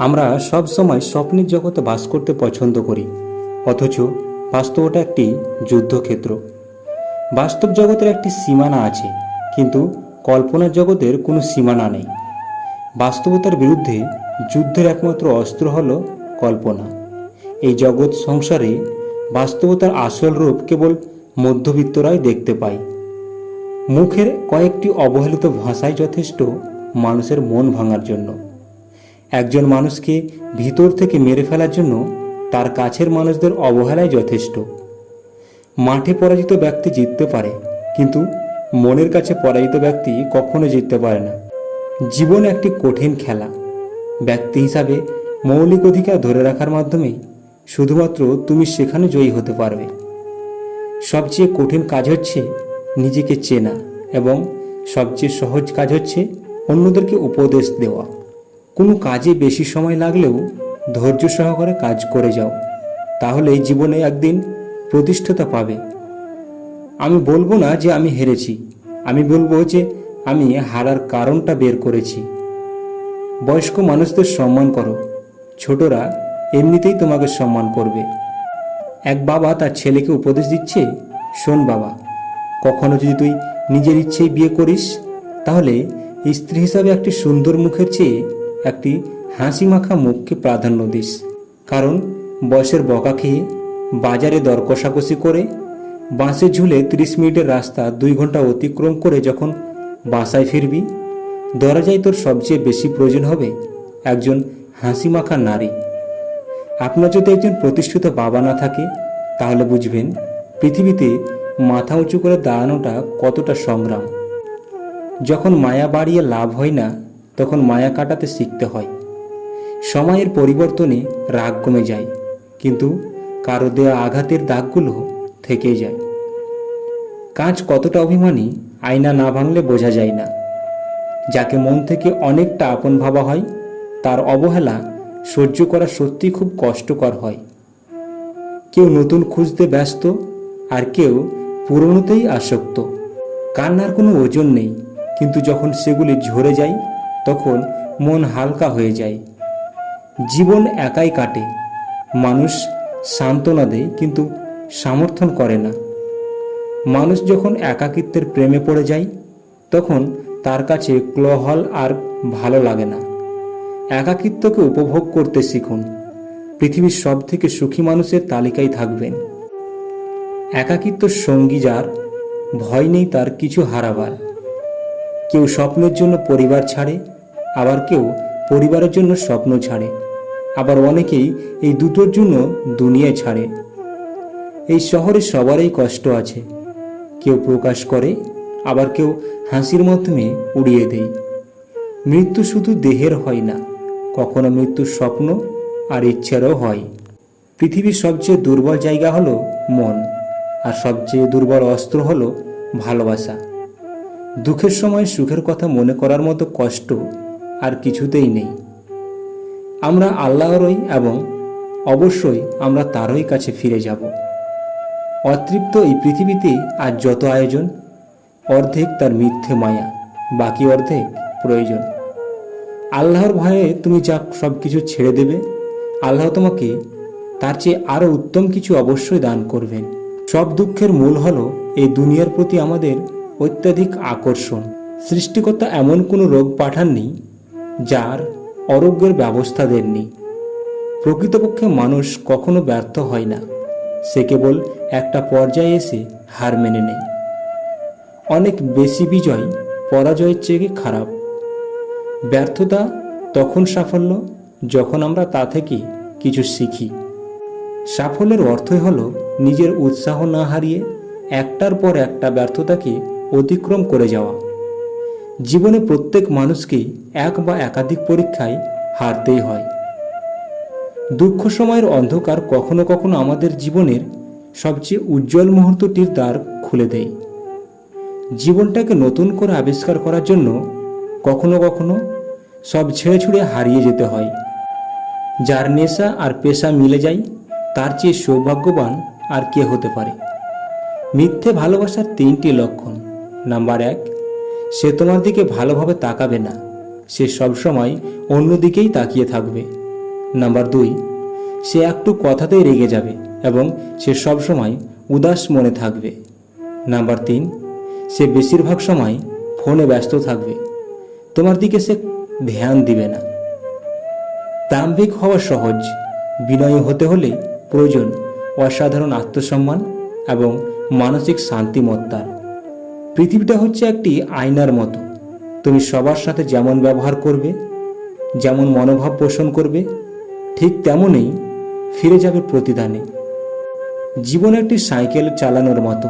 আমরা সব সময় স্বপ্নের জগতে বাস করতে পছন্দ করি, অথচ বাস্তবটা একটি যুদ্ধক্ষেত্র। বাস্তব জগতের একটি সীমানা আছে, কিন্তু কল্পনার জগতের কোনো সীমানা নেই। বাস্তবতার বিরুদ্ধে যুদ্ধের একমাত্র অস্ত্র হল কল্পনা। এই জগৎ সংসারে বাস্তবতার আসল রূপ কেবল মধ্যবিত্তরাই দেখতে পায়। মুখের কয়েকটি অবহেলিত ভাষাই যথেষ্ট মানুষের মন ভাঙার জন্য। একজন মানুষকে ভিতর থেকে মেরে ফেলার জন্য তার কাছের মানুষদের অবহেলাই যথেষ্ট। মাঠে পরাজিত ব্যক্তি জিততে পারে, কিন্তু মনের কাছে পরাজিত ব্যক্তি কখনো জিততে পারে না। জীবন একটি কঠিন খেলা। ব্যক্তি হিসাবে মৌলিক অধিকার ধরে রাখার মাধ্যমেই শুধুমাত্র তুমি সেখানে জয়ী হতে পারবে। সবচেয়ে কঠিন কাজ হচ্ছে নিজেকে চেনা, এবং সবচেয়ে সহজ কাজ হচ্ছে অন্যদেরকে উপদেশ দেওয়া। কোনো কাজে বেশি সময় লাগলেও ধৈর্য সহকারে কাজ করে যাও, তাহলে জীবনে একদিন প্রতিষ্ঠাতা পাবে। আমি বলবো না যে আমি হেরেছি, আমি বলবো যে আমি হারার কারণটা বের করেছি। বয়স্ক মানুষদের সম্মান করো, ছোটরা এমনিতেই তোমাকে সম্মান করবে। এক বাবা তার ছেলেকে উপদেশ দিচ্ছে, শোন বাবা, কখনো যদি তুই নিজের ইচ্ছেই বিয়ে করিস, তাহলে স্ত্রী হিসাবে একটি সুন্দর মুখের চেয়ে একটি হাসি মাখা মুখকে প্রাধান্য দিস। কারণ বয়সের বকা খেয়ে বাজারে দর কষাকষি করে বাসে ঝুলে 30 মিনিটের রাস্তা 2 ঘন্টা অতিক্রম করে যখন বাসায় ফিরবি, দরজায় তোর সবচেয়ে বেশি প্রয়োজন হবে একজন হাসি মাখা নারী। আপনার যদি একজন প্রতিষ্ঠিত বাবা না থাকে, তাহলে বুঝবেন পৃথিবীতে মাথা উঁচু করে দাঁড়ানোটা কতটা সংগ্রাম। যখন মায়া বাড়িয়ে লাভ হয় না, তখন মায়া কাটাতে শিখতে হয়। সময়ের পরিবর্তনে রাগ কমে যায়, কিন্তু কারো দেয়া আঘাতের দাগগুলো থেকে যায়। কাঁচ কতটা অভিমানী আয়না না ভাঙলে বোঝা যায় না। যাকে মন থেকে অনেকটা আপন ভাবা হয়, তার অবহেলা সহ্য করা সত্যি খুব কষ্টকর হয়। কেউ নতুন খুঁজতে ব্যস্ত, আর কেউ পুরনোতেই আসক্ত। কান্নার কোনো ওজন নেই, কিন্তু যখন সেগুলি ঝরে যায়, তখন মন হালকা হয়ে যায়। জীবন একাই কাটে। মানুষ সান্ত্বনা দেয়, কিন্তু সমর্থন করে না। মানুষ যখন একাকিত্বের প্রেমে পড়ে যায়, তখন তার কাছে কোলাহল আর ভালো লাগে না। একাকিত্বকে উপভোগ করতে শিখুন। পৃথিবীর সব থেকে সুখী মানুষের তালিকায় থাকবেন। একাকিত্ব সঙ্গী যার, ভয় নেই তার কিছু হারাবার। কেউ স্বপ্নের জন্য পরিবার ছাড়ে, আবার কেউ পরিবারের জন্য স্বপ্ন ছাড়ে, আবার অনেকেই এই দুটোর জন্য দুনিয়া ছাড়ে। এই শহরে সবারই কষ্ট আছে। কেউ প্রকাশ করে, আবার কেউ হাসির মাধ্যমে উড়িয়ে দেয়। মৃত্যু শুধু দেহের হয় না, কখনো মৃত্যুর স্বপ্ন আর ইচ্ছারও হয়। পৃথিবীর সবচেয়ে দুর্বল জায়গা হলো মন, আর সবচেয়ে দুর্বল অস্ত্র হলো ভালোবাসা। দুঃখের সময় সুখের কথা মনে করার মতো কষ্ট আর কিছুতেই নেই। আমরা আল্লাহরই, এবং অবশ্যই আমরা তারই কাছে ফিরে যাব। অতৃপ্ত এই পৃথিবীতে আজ যত আয়োজন, অর্ধেক তার মিথ্যে মায়া, বাকি অর্ধেক প্রয়োজন। আল্লাহর ভয়ে তুমি যা সব কিছু ছেড়ে দেবে, আল্লাহ তোমাকে তার চেয়ে আরও উত্তম কিছু অবশ্যই দান করবেন। সব দুঃখের মূল হলো এই দুনিয়ার প্রতি আমাদের অত্যাধিক আকর্ষণ। সৃষ্টিকর্তা এমন কোনো রোগ পাঠাননি যার আরোগ্যের ব্যবস্থা দেননি। প্রকৃতপক্ষে মানুষ কখনো ব্যর্থ হয় না, সে কেবল একটা পর্যায়ে এসে হার মেনে নেয়। অনেক বেশি বিজয় পরাজয়ের চেয়ে খারাপ। ব্যর্থতা তখন সাফল্য যখন আমরা তা থেকে কিছু শিখি। সাফল্যের অর্থই হলো নিজের উৎসাহ না হারিয়ে একটার পর একটা ব্যর্থতাকে অতিক্রম করে যাওয়া। জীবনে প্রত্যেক মানুষকেই এক বা একাধিক পরীক্ষায় হারতেই হয়। দুঃখ সময়ের অন্ধকার কখনো কখনো আমাদের জীবনের সবচেয়ে উজ্জ্বল মুহূর্তটির দ্বার খুলে দেয়। জীবনটাকে নতুন করে আবিষ্কার করার জন্য কখনো কখনো সব ছেড়ে ছুড়ে হারিয়ে যেতে হয়। যার নেশা আর পেশা মিলে যায়, তার চেয়ে সৌভাগ্যবান আর কে হতে পারে। মিথ্যে ভালোবাসার 3টি লক্ষণ। নাম্বার 1, সে তোমার দিকে ভালোভাবে তাকাবে না, সে সবসময় অন্যদিকেই তাকিয়ে থাকবে। নাম্বার 2, সে একটু কথাতেই রেগে যাবে এবং সে সবসময় উদাস মনে থাকবে। নাম্বার 3, সে বেশিরভাগ সময় ফোনে ব্যস্ত থাকবে, তোমার দিকে সে ধ্যান দিবে না। দাম্ভিক হওয়া সহজ, বিনয়ী হতে হলে প্রয়োজন অসাধারণ আত্মসম্মান এবং মানসিক শান্তিমত্তার। পৃথিবীটা হচ্ছে একটি আয়নার মতো, তুমি সবার সাথে যেমন ব্যবহার করবে, যেমন মনোভাব পোষণ করবে, ঠিক তেমনই ফিরে যাবে প্রতিদানে। জীবন একটি সাইকেল চালানোর মতো,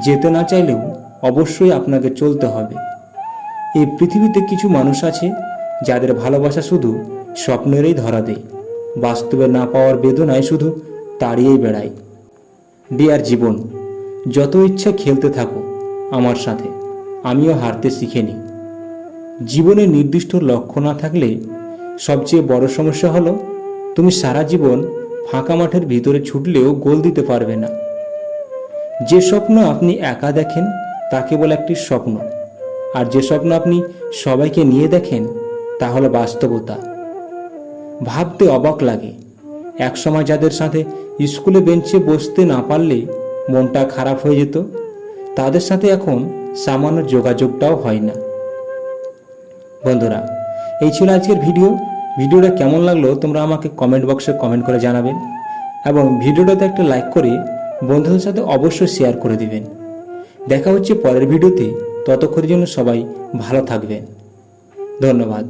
যেতে না চাইলেও অবশ্যই আপনাকে চলতে হবে। এই পৃথিবীতে কিছু মানুষ আছে যাদের ভালোবাসা শুধু স্বপ্নেরই ধরা দেয়, বাস্তবে না পাওয়ার বেদনায় শুধু তাড়িয়েই বেড়ায়। ডিয়ার জীবন, যত ইচ্ছা খেলতে থাকো আমার সাথে, আমিও হারতে শিখিনি। জীবনে নির্দিষ্ট লক্ষ্য না থাকলে সবচেয়ে বড় সমস্যা হলো তুমি সারা জীবন ফাঁকা মাঠের ভিতরে ছুটলেও গোল দিতে পারবে না। যে স্বপ্ন আপনি একা দেখেন তা কেবল একটি স্বপ্ন, আর যে স্বপ্ন আপনি সবাইকে নিয়ে দেখেন তা হলো বাস্তবতা। ভাবতে অবাক লাগে, একসময় যাদের সাথে স্কুলে বেঞ্চে বসতে না পারলে মনটা খারাপ হয়ে যেত, তাদের সাথে এখন সামান্য যোগাযোগটাও হয় না। বন্ধুরা, এই ছিল আজকের ভিডিওটা কেমন লাগলো তোমরা আমাকে কমেন্ট বক্সে কমেন্ট করে জানাবেন এবং ভিডিওটাতে একটা লাইক করে বন্ধুদের সাথে অবশ্যই শেয়ার করে দিবেন। দেখা হচ্ছে পরের ভিডিওতে, ততক্ষণের জন্য সবাই ভালো থাকবেন। ধন্যবাদ।